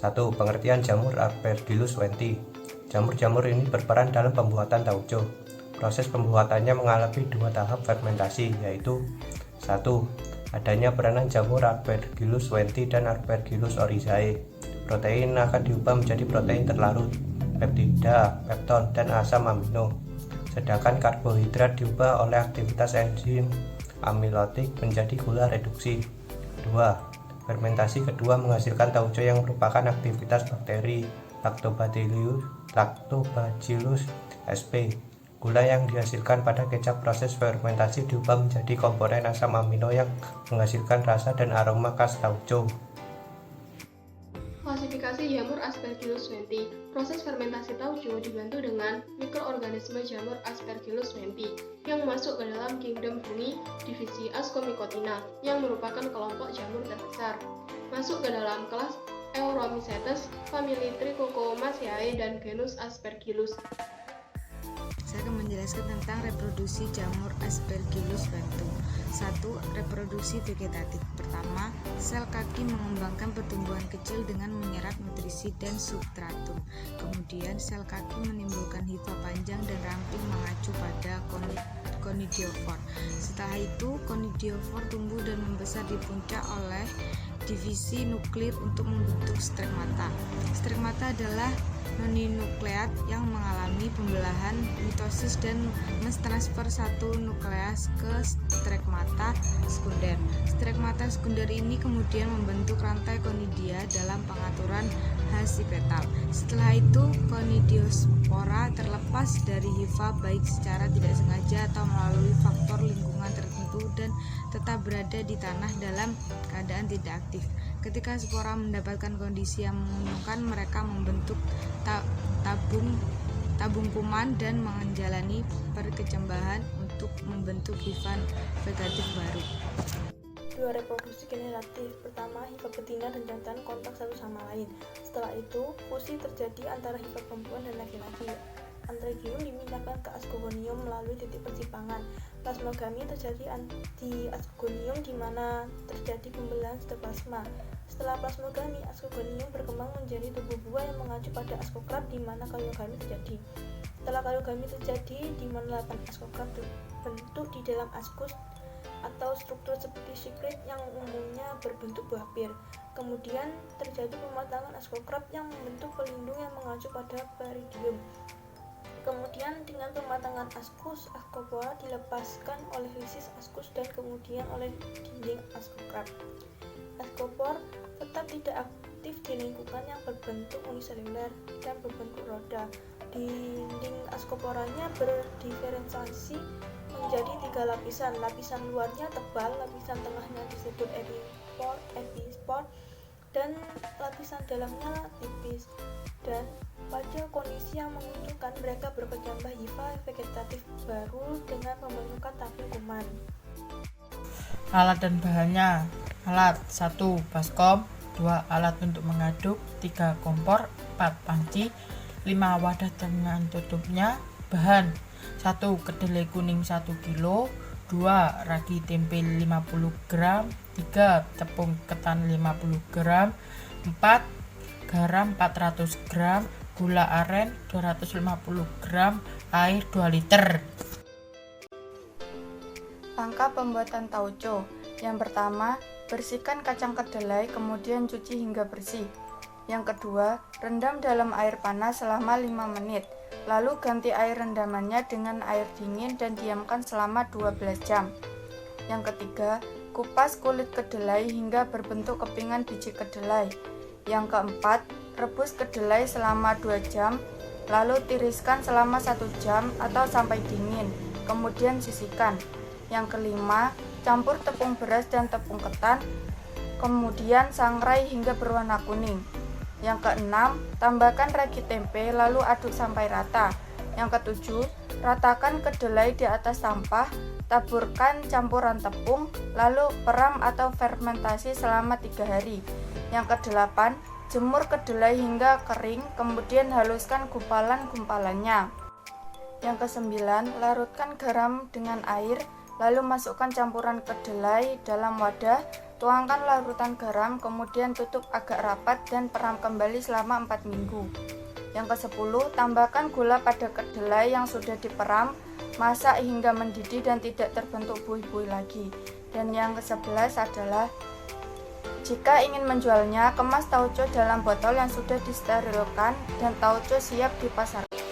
1. Pengertian jamur Aspergillus wenti. Jamur-jamur ini berperan dalam pembuatan tauco. Proses pembuatannya mengalami 2 tahap fermentasi, yaitu 1. Adanya peranan jamur Aspergillus wenti dan Aspergillus oryzae. Protein akan diubah menjadi protein terlarut, peptida, pepton, dan asam amino. Sedangkan karbohidrat diubah oleh aktivitas enzim amilotik menjadi gula reduksi. 2. Fermentasi kedua menghasilkan tauco yang merupakan aktivitas bakteri Lactobacillus sp. Gula yang dihasilkan pada kecap proses fermentasi diubah menjadi komponen asam amino yang menghasilkan rasa dan aroma khas tauco. Klasifikasi jamur Aspergillus wenti. Proses fermentasi tauco dibantu dengan mikroorganisme jamur Aspergillus wenti yang masuk ke dalam kingdom fungi divisi Ascomycotina yang merupakan kelompok jamur terbesar. Masuk ke dalam kelas Euromycetes, famili Trichocomaceae dan genus Aspergillus. Saya akan menjelaskan tentang reproduksi jamur Aspergillus wenti. 1. Reproduksi vegetatif. Pertama, sel kaki mengembangkan pertumbuhan kecil dengan menyerap nutrisi dan substratum. Kemudian sel kaki menimbulkan hifa panjang dan ramping mengacu pada conidiofor. Setelah itu, conidiofor tumbuh dan membesar di puncak oleh divisi nuklir untuk membentuk stigmata. Stigmata adalah noninukleat yang mengalami pembelahan mitosis dan mentransfer satu nukleus ke stigmata sekunder. Stigmata sekunder ini kemudian membentuk rantai konidia dalam pengaturan hasil petal. Setelah itu, konidiospora terlepas dari hifa baik secara tidak sengaja atau melalui faktor lingkungan tertentu dan tetap berada di tanah dalam keadaan tidak aktif. Ketika spora mendapatkan kondisi yang menguntungkan, mereka membentuk tabung kuman dan menjalani perkecambahan untuk membentuk hifa vegetatif baru. 2. Reproduksi generatif. Pertama, hifa betina dan jantan kontak satu sama lain. Setelah itu, fusi terjadi antara hifa perempuan dan laki-laki. Anthracium dimindahkan ke ascogonium melalui titik persimpangan. Plasmogami terjadi di ascogonium di mana terjadi pembelahan sitoplasma. Setelah plasmogami, ascogonium berkembang menjadi tubuh buah yang mengacu pada ascokrab di mana kaliogami terjadi. Setelah kaliogami terjadi, di mana 8 ascokrab terbentuk di dalam ascus atau struktur seperti siklit yang umumnya berbentuk buah pir. Kemudian terjadi pematangan ascokrab yang membentuk pelindung yang mengacu pada peridium. Kemudian dengan pematangan ascus, ascopora dilepaskan oleh lisis ascus dan kemudian oleh dinding ascokrab. Ascopor tetap tidak aktif di lingkungan yang berbentuk uniseluler dan berbentuk roda. Dinding ascoporanya berdiferensiasi menjadi 3 lapisan. Lapisan luarnya tebal, lapisan tengahnya disebut epispor, dan lapisan dalamnya tipis. Dan pada kondisi yang menguntungkan, mereka berkecambah hifa vegetatif baru dengan pembentukan tabung kuman. Alat dan bahannya. Alat 1. Baskom. 2. Alat untuk mengaduk. 3. Kompor. 4. Panci. 5. Wadah dengan tutupnya. Bahan 1. Kedelai kuning 1 kg. 2. Ragi tempe 50 gram. 3. Tepung ketan 50 gram. 4. Garam 400 gram. Gula aren 250 gram. Air 2 liter. Langkah pembuatan tauco. Yang pertama, bersihkan kacang kedelai kemudian cuci hingga bersih. Yang kedua, rendam dalam air panas selama 5 menit. Lalu ganti air rendamannya dengan air dingin dan diamkan selama 12 jam. Yang ketiga, kupas kulit kedelai hingga berbentuk kepingan biji kedelai. Yang keempat, rebus kedelai selama 2 jam, lalu tiriskan selama 1 jam atau sampai dingin, kemudian sisihkan. Yang kelima, campur tepung beras dan tepung ketan, kemudian sangrai hingga berwarna kuning. Yang keenam, tambahkan ragi tempe lalu aduk sampai rata. Yang ketujuh, ratakan kedelai di atas sampah, taburkan campuran tepung, lalu peram atau fermentasi selama 3 hari. Yang kedelapan, jemur kedelai hingga kering, kemudian haluskan gumpalan-gumpalannya. Yang kesembilan, larutkan garam dengan air, lalu masukkan campuran kedelai dalam wadah, Tuangkan larutan garam, kemudian tutup agak rapat dan peram kembali selama 4 minggu. Yang ke-10, tambahkan gula pada kedelai yang sudah diperam, masak hingga mendidih dan tidak terbentuk buih-buih lagi. Dan yang ke-11 adalah jika ingin menjualnya, kemas tauco dalam botol yang sudah disterilkan dan tauco siap dipasarkan.